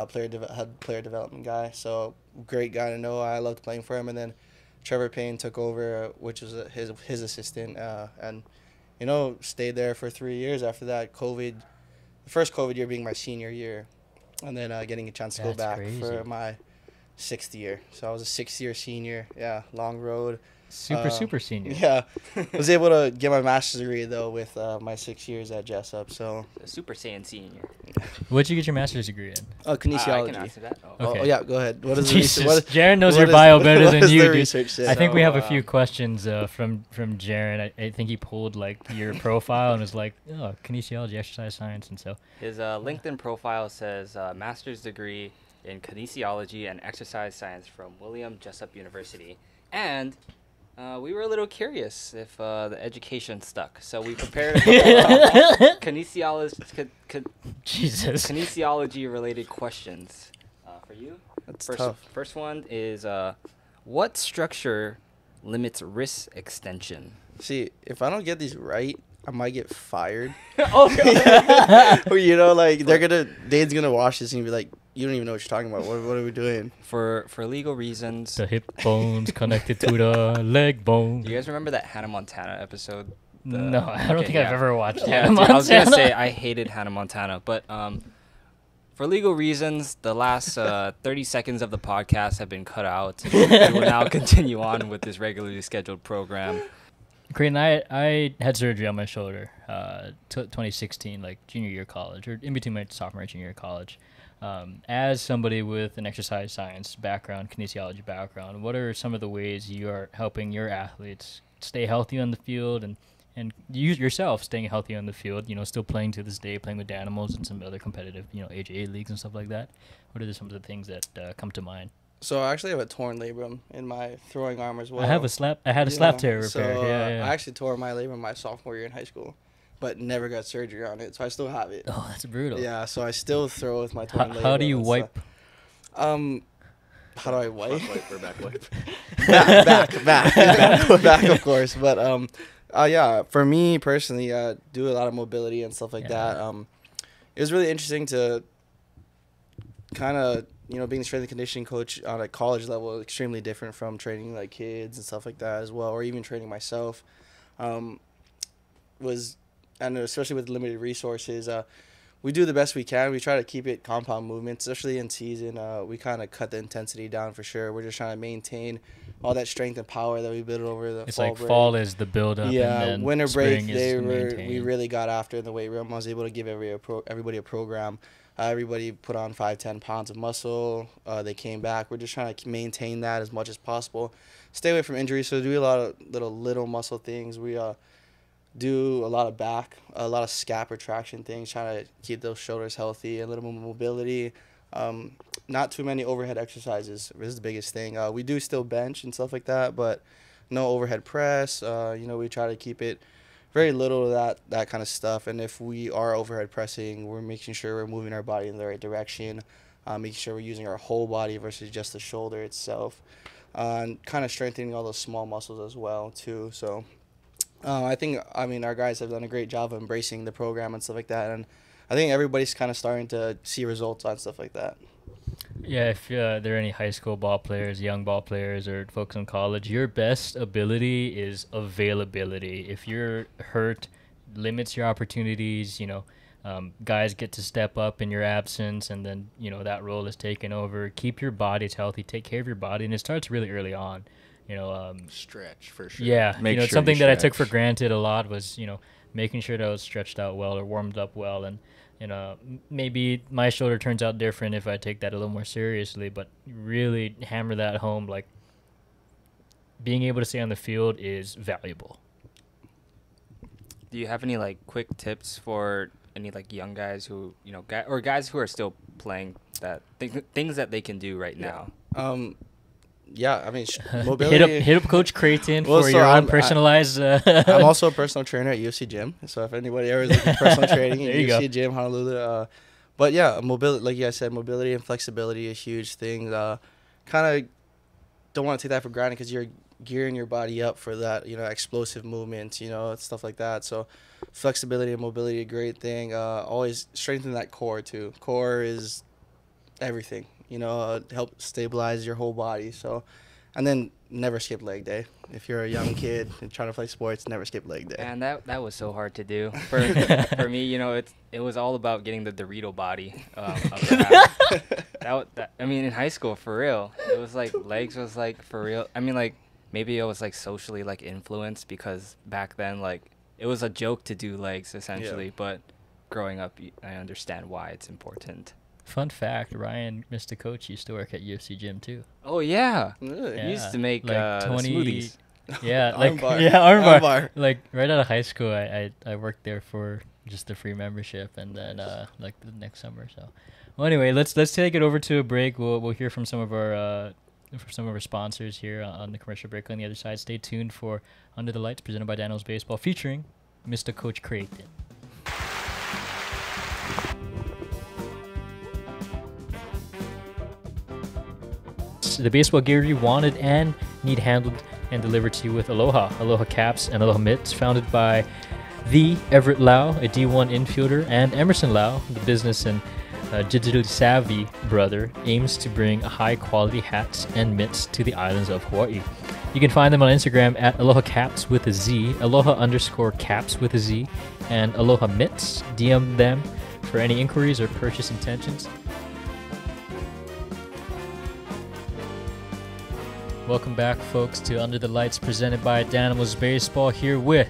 player development guy. So great guy to know. I loved playing for him, and then Trevor Payne took over, which was his assistant, and stayed there for 3 years after that. The first COVID year being my senior year, and then getting a chance to go back for my 6th year. So I was a 6th-year senior. Yeah, long road. Super senior. Yeah. I was able to get my master's degree, though, with my 6 years at Jessup. So Super Saiyan senior. What'd you get your master's degree in? Kinesiology. I can answer that. Okay. Oh, yeah, go ahead. What is Jesus, the Jarin knows your bio better than you, dude. research say? I think we have a few questions from Jarin. I think he pulled like your profile and was like, oh, kinesiology, exercise science, and so. His LinkedIn profile says master's degree in kinesiology and exercise science from William Jessup University. And we were a little curious if the education stuck, so we prepared kinesiology-related questions for you. That's tough. First one is, what structure limits wrist extension? See, if I don't get these right, I might get fired. Oh, Dane's gonna watch this and be like, you don't even know what you're talking about. What are we doing? For legal reasons. The hip bones connected to the leg bone. Do you guys remember that Hannah Montana episode? No, I don't think I've ever watched Yeah, Hannah dude, Montana. I was gonna say I hated Hannah Montana, but for legal reasons, the last 30 seconds of the podcast have been cut out. We will now continue on with this regularly scheduled program. Kreighton, I had surgery on my shoulder 2016, like junior year of college, or in between my sophomore and junior year of college. As somebody with an exercise science background, kinesiology background, what are some of the ways you are helping your athletes stay healthy on the field and you yourself staying healthy on the field, still playing to this day, playing with Danimals and some other competitive, AJA leagues and stuff like that? What are some of the things that come to mind? So I actually have a torn labrum in my throwing arm as well. I had a slap tear repair. So Yeah. I actually tore my labrum my sophomore year in high school, but never got surgery on it, so I still have it. Oh, that's brutal. Yeah, so I still throw with my torn labrum. How do you wipe? How do I wipe? Front wipe or back wipe? back, of course. But yeah, for me personally, do a lot of mobility and stuff like that. It was really interesting to kind of being a strength and conditioning coach on a college level, extremely different from training like kids and stuff like that as well, or even training myself. And especially with limited resources, we do the best we can. We try to keep it compound movements, especially in season. We kind of cut the intensity down for sure. We're just trying to maintain all that strength and power that we built over the fall break. Fall is the build-up. Yeah, and then winter break, we we really got after in the weight room. I was able to give everybody a program. Everybody put on 5-10 pounds of muscle. They came back. We're just trying to maintain that as much as possible. Stay away from injuries. So do a lot of little muscle things. We do a lot of back, a lot of scap retraction things, trying to keep those shoulders healthy, a little more mobility. Not too many overhead exercises is the biggest thing. We do still bench and stuff like that, but no overhead press. We try to keep it very little of that kind of stuff. And if we are overhead pressing, we're making sure we're moving our body in the right direction, making sure we're using our whole body versus just the shoulder itself, and kind of strengthening all those small muscles as well too. So I think our guys have done a great job of embracing the program and stuff like that, and I think everybody's kind of starting to see results on stuff like that. Yeah, if there are any high school ball players, young ball players, or folks in college, your best ability is availability. If you're hurt, limits your opportunities. Guys get to step up in your absence, and then that role is taken over. Keep your bodies healthy, take care of your body, and it starts really early on. stretch for sure. Yeah, Make sure something you that I took stretch. for granted a lot was making sure that I was stretched out well or warmed up well, and maybe my shoulder turns out different if I take that a little more seriously, but really hammer that home, like being able to stay on the field is valuable. Do you have any like quick tips for any like young guys who or guys who are still playing that things that they can do right now? Yeah, I mean, mobility. hit up Coach Kreighton Well, for so your own I'm- personalized. I'm also a personal trainer at UFC Gym. So if anybody ever is looking for personal training, There you UFC go. Gym, Honolulu. But yeah, mobility, like you guys said, mobility and flexibility is a huge thing. Kind of don't want to take that for granted because you're gearing your body up for that, explosive movements, stuff like that. So flexibility and mobility, a great thing. Always strengthen that core too. Core is everything. Help stabilize your whole body. So, and then never skip leg day. If you're a young kid and trying to play sports, never skip leg day. And that was so hard to do for me. It was all about getting the Dorito body. Of that. I mean, in high school, for real, it was like legs was like for real. I mean, like maybe it was like socially like influenced because back then like it was a joke to do legs essentially. Yeah. But growing up, I understand why it's important. Fun fact: Ryan, Mr. Coach, used to work at UFC Gym too. Oh yeah, Really? Yeah. he used to make like 20 smoothies. Yeah, Armbar. Like right out of high school, I worked there for just the free membership, and then like the next summer. So, well, anyway, let's take it over to a break. We'll hear from some of our sponsors here on the commercial break. On the other side, stay tuned for Under the Lights, presented by Danimals Baseball, featuring Mr. Coach Kreighton. The baseball gear you wanted and need handled and delivered to you with Aloha. Aloha caps and Aloha mitts, founded by the Everett Lau, a D1 infielder, and Emerson Lau, the business and digitally savvy brother, aims to bring high-quality hats and mitts to the islands of Hawaii. You can find them on Instagram at Aloha Caps with a Z, Aloha_Caps with a Z, and Aloha Mitts. DM them for any inquiries or purchase intentions. Welcome back, folks, to Under the Lights, presented by Danimals Baseball, here with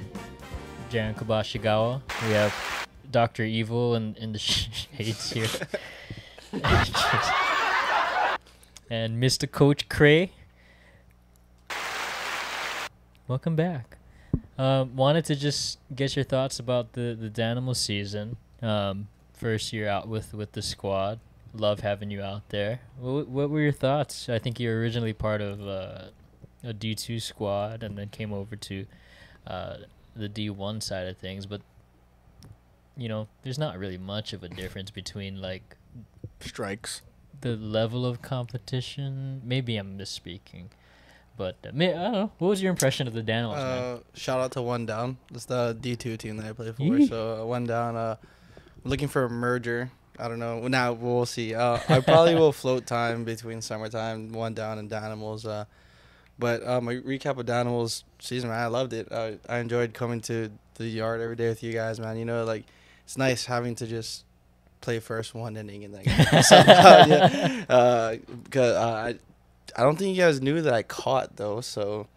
Jarin Kobashigawa. We have Dr. Evil in the shades here. And Mr. Coach Cray. Welcome back. Wanted to just get your thoughts about the Danimals season. First year out with the squad. Love having you out there. What were your thoughts? I think you were originally part of a D2 squad and then came over to the D1 side of things. But, there's not really much of a difference between, like, Strikes. the level of competition. Maybe I'm misspeaking. But, I don't know. What was your impression of the Danimals, man? Shout out to One Down. That's the D2 team that I play for. Yee. So One Down, looking for a merger. I don't know. Now we'll see. I probably will float time between summertime, One Down, and Danimals. But my recap of Danimals season, man, I loved it. I enjoyed coming to the yard every day with you guys, man. Like it's nice having to just play first one inning and then because I don't think you guys knew that I caught though. So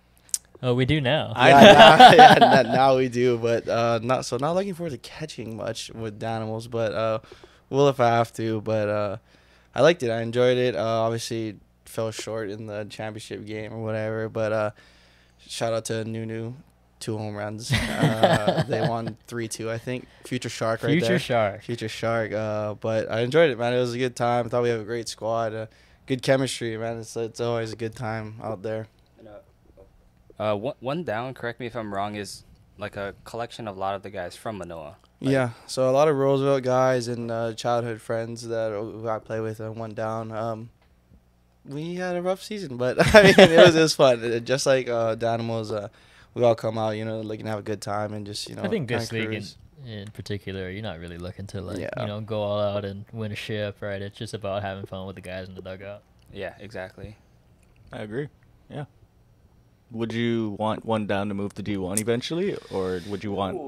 Oh, we do now. now we do. But not looking forward to catching much with Danimals, but. Will if I have to, but I liked it. I enjoyed it. Obviously, fell short in the championship game or whatever, but shout out to Nunu, 2 home runs. They won 3-2, I think. Future Shark right there. Future Shark. But I enjoyed it, man. It was a good time. I thought we have a great squad. Good chemistry, man. It's always a good time out there. One Down, correct me if I'm wrong, is like a collection of a lot of the guys from Manoa. Yeah, so a lot of Roosevelt guys and childhood friends who I play with and One Down. We had a rough season, but I mean it was fun. Just like Danimals, we all come out, looking to have a good time and just I think this league in particular, you're not really looking to go all out and win a ship, right? It's just about having fun with the guys in the dugout. Yeah, exactly. I agree. Yeah. Would you want One Down to move to D1 eventually, or would you want?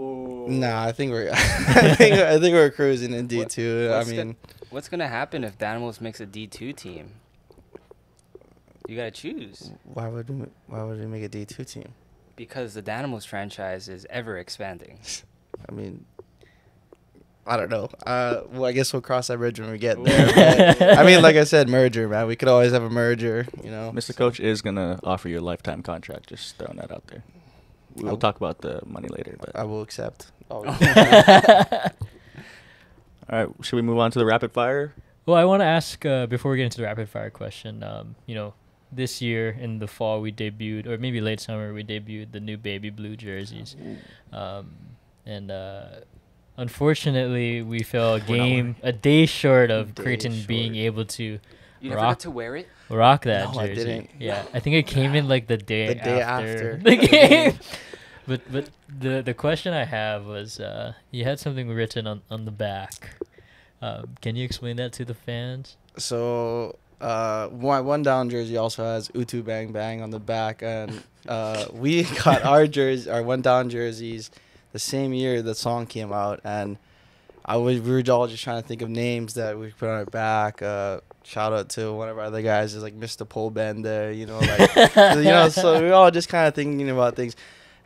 Nah, I think we're I think we're cruising in D2. What's gonna happen if Danimals makes a D2 team? You gotta choose. Why would we make a D2 team? Because the Danimals franchise is ever expanding. I mean, I don't know. Well, I guess we'll cross that bridge when we get there. But, I mean, like I said, merger, man. We could always have a merger, you know. Mr. Coach is gonna offer you a lifetime contract. Just throwing that out there. We'll talk about the money later, but I will accept. All right, should we move on to the rapid fire? Well, I want to ask before we get into the rapid fire question. This year in the fall we debuted, or maybe late summer we debuted the new baby blue jerseys, and unfortunately we fell a day short of Kreighton being able to. You never got to wear it? Rock that jersey. I didn't. Yeah, I think it came in like the day after the game. But the question I have was you had something written on the back. Can you explain that to the fans? So my one down jersey also has Utu Bang Bang on the back, and we got our one down jerseys the same year the song came out, and we were all just trying to think of names that we put on our back. Shout out to one of our other guys, is like Mr. Pole Bender, so we were all just kind of thinking about things.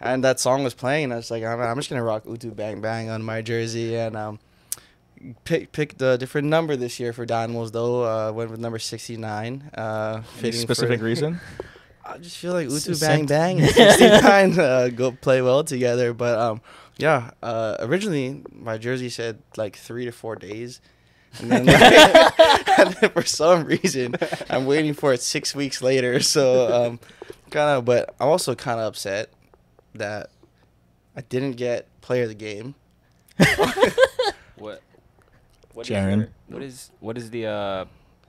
And that song was playing, and I was like, I'm just going to rock Utu Bang Bang on my jersey. And picked a different number this year for Danimals, though. Went with number 69. Any specific reason? I just feel like Utu Bang Bang and 69 go play well together. But, originally my jersey said like 3 to 4 days. And then, and then for some reason, I'm waiting for it 6 weeks later. So, but I'm also kind of upset that I didn't get player of the game. What Jarin? What is the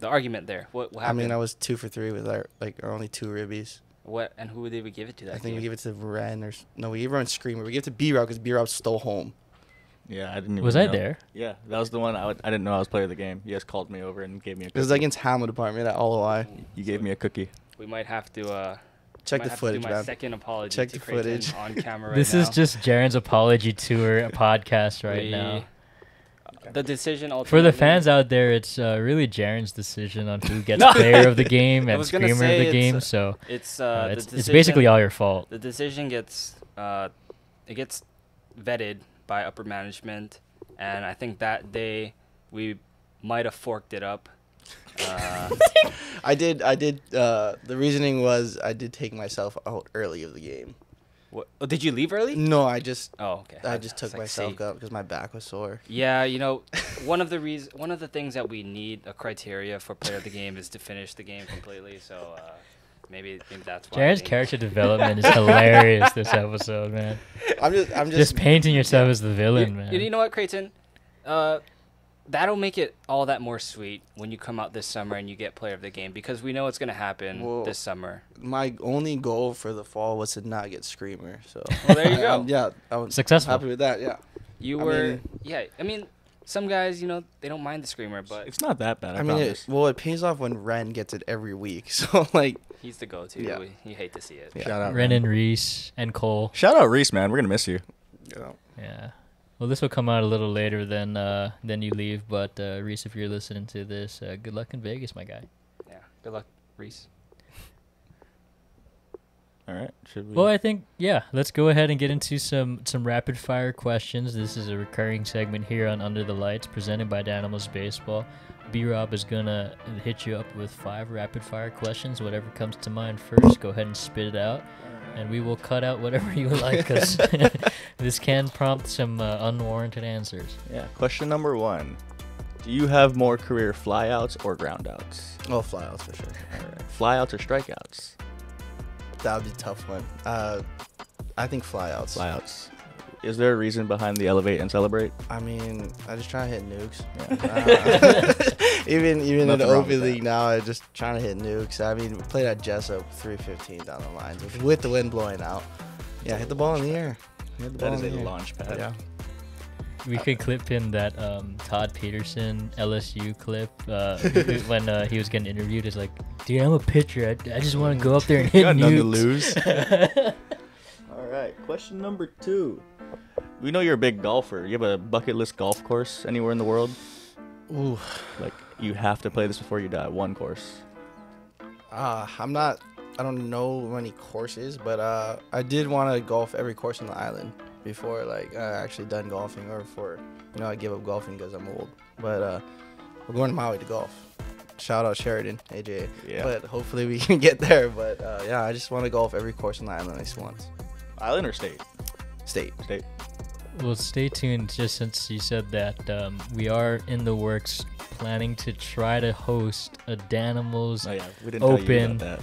argument there? What happened? I mean, I was 2 for 3 with our only 2 ribbies. What, and who did we give it to? I think we gave it to Ren we gave Ren Screamer. We gave it to B-Rob because B-Rob stole home. Yeah, I didn't even Was know. I there? Yeah, that was the one. I didn't know I was player of the game. You guys called me over and gave me a cookie. It was against Hamlet Department at LOI. You gave me a cookie. We might have to check the footage, my man. Second apology. Check to the Kreighton footage on camera. This is just Jaren's apology tour podcast now. The decision for the fans out there, it's really Jaren's decision on who gets player of the game and screamer of the game. So it's basically all your fault. The decision gets vetted by upper management, and I think that day we might have forked it up. I did. The reasoning was I did take myself out early of the game. What? Oh, did you leave early? No, I just. Oh, okay. I just took myself out because my back was sore. Yeah, one of the things that we need a criteria for player of the game is to finish the game completely. So maybe that's why. Jaren's character development is hilarious this episode, man. I'm just painting yourself as the villain, man. You know what, Kreighton? That'll make it all that more sweet when you come out this summer and you get player of the game, because we know what's going to happen this summer. My only goal for the fall was to not get Screamer. So well, there you go. I was successful. happy with that. Yeah. I mean, some guys, they don't mind the Screamer, but it's not that bad. I mean, promise. it pays off when Ren gets it every week. So he's the go-to. Yeah. You hate to see it. Yeah. Shout out Ren and Reese and Cole. Shout out Reese, man. We're gonna miss you. Yeah. Well, this will come out a little later than you leave, but Reese, if you're listening to this, good luck in Vegas, my guy. Yeah, good luck, Reese. All right. Should we? Well, I think let's go ahead and get into some rapid fire questions. This is a recurring segment here on Under the Lights, presented by Danimals Baseball. B-Rob is gonna hit you up with 5 rapid fire questions. Whatever comes to mind first, go ahead and spit it out. And we will cut out whatever you like, because this can prompt some unwarranted answers. Yeah. Question number 1. Do you have more career flyouts or groundouts? Oh, flyouts for sure. All right. Flyouts or strikeouts? That would be a tough one. I think flyouts. Flyouts. Is there a reason behind the elevate and celebrate? I mean, I just try to hit nukes. Yeah. Even in the OP League now, I just trying to hit nukes. I mean, we played at Jessup 315 down the line with the wind blowing out. Yeah, hit the ball in the air. That is a launch pad. Yeah. We could clip in that Todd Peterson LSU clip when he was getting interviewed. It's like, dude, I'm a pitcher. I just want to go up there and hit nukes. None to lose. All right. Question number 2. We know you're a big golfer. You have a bucket list golf course anywhere in the world? Ooh. Like, you have to play this before you die. One course. I'm not. I don't know many courses, but I did want to golf every course on the island before like I actually done golfing, or before I give up golfing because I'm old. But we're going to Maui to golf. Shout out Sheridan, AJ. Yeah. But hopefully we can get there. But yeah, I just want to golf every course on the island at least once. Island or state? State. State. Well, stay tuned. Just since you said that, we are in the works, planning to try to host a Danimals Oh yeah, we didn't tell you Open. about that.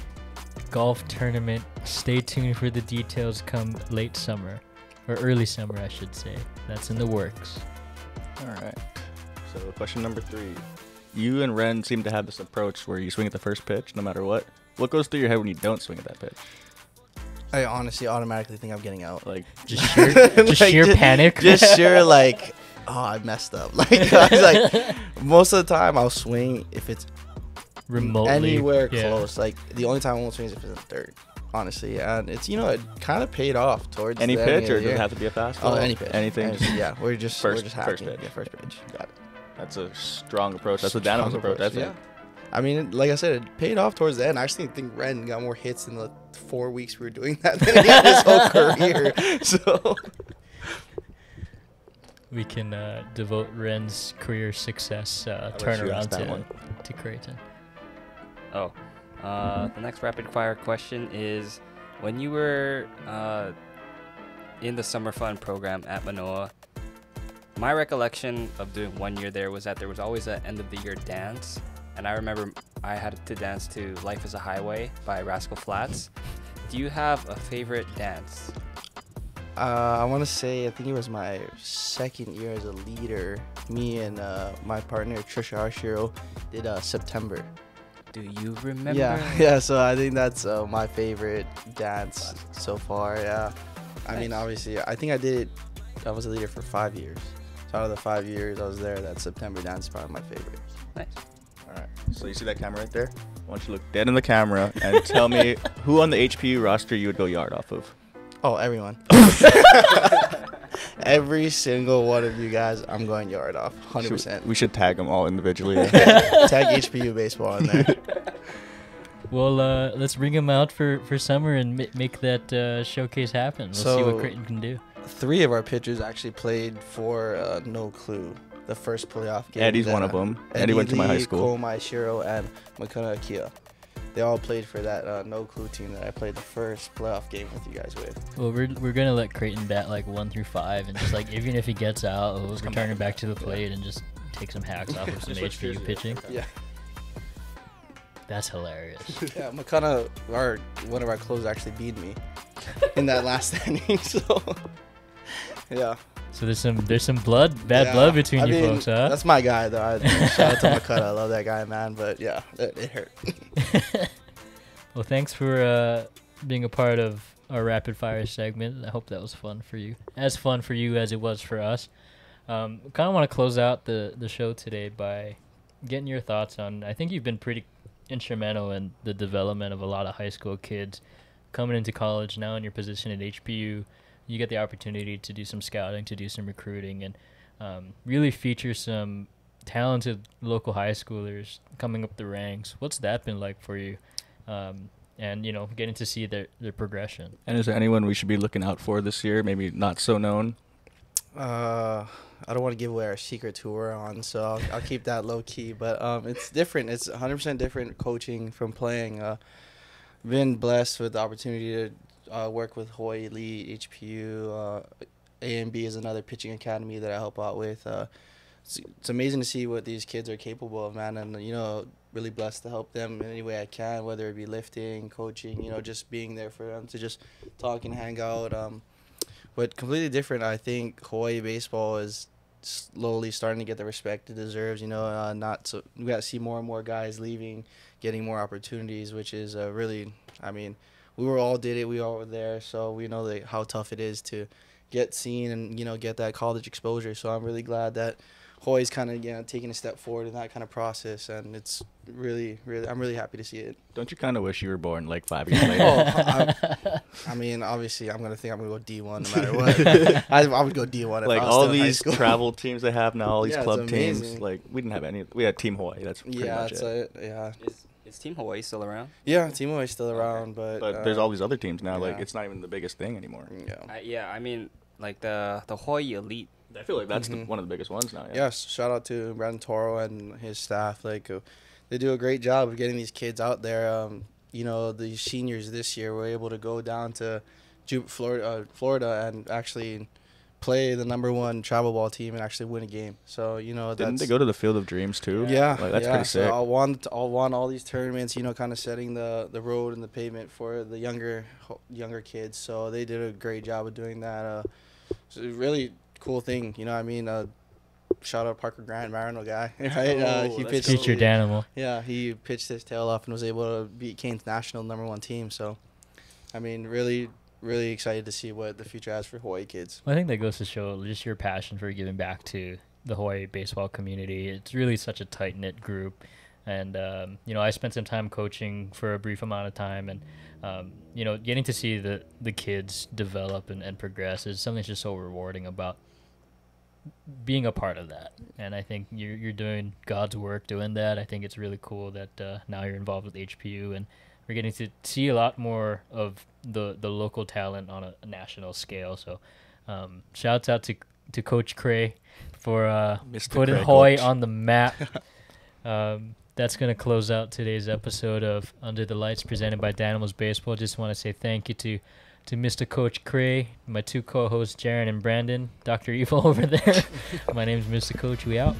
golf tournament. Stay tuned for the details come late summer, or early summer, I should say. That's in the works. All right. So question number 3. You and Ren seem to have this approach where you swing at the first pitch no matter what. What goes through your head when you don't swing at that pitch? I honestly automatically think I'm getting out. Like, Just sheer panic. Just sheer like, oh, I messed up. Like I was like, most of the time I'll swing if it's remotely anywhere yeah. close. Like the only time I won't swing is if it's in third. Honestly, and it's it kind of paid off towards any the pitch, end of or the does it year. have to be a fastball? Oh, any pitch. Anything. Yeah, we're just happy. First pitch. Yeah, first pitch. Got it. That's a strong approach. That's the Danimals approach. That's yeah. it. I mean, like I said, it paid off towards the end. I actually think Ren got more hits in the 4 weeks we were doing that than he had his whole career. So We can devote Ren's career success let you turnaround ask that to one. Kreighton. Oh, the next rapid fire question is: when you were in the summer fun program at Manoa, my recollection of doing 1 year there was that there was always an end of the year dance, and I remember I had to dance to "Life Is a Highway" by Rascal Flatts. Do you have a favorite dance? I want to say, I think it was my second year as a leader. Me and my partner Trisha Arshiro did September. Do you remember? Yeah. So I think that's my favorite dance so far. Yeah. I mean, obviously, I think I was a leader for 5 years. So out of the 5 years I was there, that September dance is probably my favorite. Nice. All right. So you see that camera right there? Why don't you look dead in the camera and tell me who on the HPU roster you would go yard off of? Oh, everyone. Every single one of you guys, I'm going yard off, 100%. We should tag them all individually. Tag HPU baseball in there. Well, let's bring him out for summer and make that showcase happen. We'll see what So- Kreighton can do. 3 of our pitchers actually played for No Clue, the first playoff game. Eddie's one of them. Eddie went to my high school. Komai Shiro and Makuna Akia. They all played for that No Clue team that I played the first playoff game with you guys with. Well, we're gonna let Kreighton bat like 1 through 5, and just like even if he gets out, we'll return him back to the plate and just take some hacks off of some HPU pitching. Yeah. That's hilarious. Yeah, Makuna, one of our closers, actually beat me in that last inning. So, yeah. So there's some bad Yeah, blood between I you mean, folks, huh? That's my guy, though. Shout out to Makuna. I love that guy, man. But yeah, it hurt. Well, thanks for being a part of our rapid fire segment. I hope that was fun for you, as it was for us. Kind of want to close out the show today by getting your thoughts on. I think you've been pretty instrumental in the development of a lot of high school kids coming into college. Now in your position at HPU, you get the opportunity to do some scouting, to do some recruiting, and really feature some talented local high schoolers coming up the ranks. What's that been like for you? And getting to see their progression. And is there anyone we should be looking out for this year? Maybe not so known. I don't want to give away our secret tour on, so I'll keep that low key. But it's different. It's 100% different coaching from playing. Been blessed with the opportunity to work with Hawaii Elite, HPU. A&B is another pitching academy that I help out with. It's amazing to see what these kids are capable of, man. And, really blessed to help them in any way I can, whether it be lifting, coaching, just being there for them to just talk and hang out. But completely different. I think Hawaii baseball is slowly starting to get the respect it deserves. We got to see more and more guys leaving, getting more opportunities, which is really. I mean, we all did it. We all were there, so we know how tough it is to get seen and get that college exposure. So I'm really glad that Hawaii's kind of taking a step forward in that kind of process, and it's really, really, I'm really happy to see it. Don't you kind of wish you were born like 5 years later? I mean, obviously, I'm gonna go D1 no matter what. I would go D1 if Like I was all still in high these school. travel teams they have now, all these Yeah, club it's teams. amazing. Like we didn't have any. We had Team Hawaii. That's pretty much that's it. it. Yeah. Is Team Hawaii still around? Yeah, Team Hawaii still around, but there's all these other teams now. Like yeah. it's not even the biggest thing anymore. Yeah. I mean, like the Hawaii Elite. I feel like that's one of the biggest ones now. Yeah. Yes, shout out to Brandon Toro and his staff. Like, they do a great job of getting these kids out there. You know, the seniors this year were able to go down to Florida and actually play the #1 travel ball team and actually win a game. So, you know, didn't they go to the Field of Dreams too? Yeah, like, that's pretty sick. So I won all these tournaments. You know, kind of setting the road and the pavement for the younger kids. So they did a great job of doing that. It's a really cool thing. You know what I mean? Shout out Parker Grant, Marino guy. Right? He pitched Future Danimal. Yeah, he pitched his tail off and was able to beat Kane's national #1 team. So, I mean, really excited to see what the future has for Hawaii kids. I think that goes to show just your passion for giving back to the Hawaii baseball community. It's really such a tight-knit group. And, you know, I spent some time coaching for a brief amount of time. And, you know, getting to see the kids develop and progress is something that's just so rewarding about being a part of that. And I think you're doing God's work doing that. I think it's really cool that now you're involved with HPU, and we're getting to see a lot more of the local talent on a national scale. So shouts out to Coach Cray for putting Hawaii on the map. That's going to close out today's episode of Under the Lights presented by Danimals Baseball. Just want to say thank you to Mr. Coach Cray, my two co-hosts Jarin and Brandon, Dr. Evil over there. My name's Mr. Coach. We out.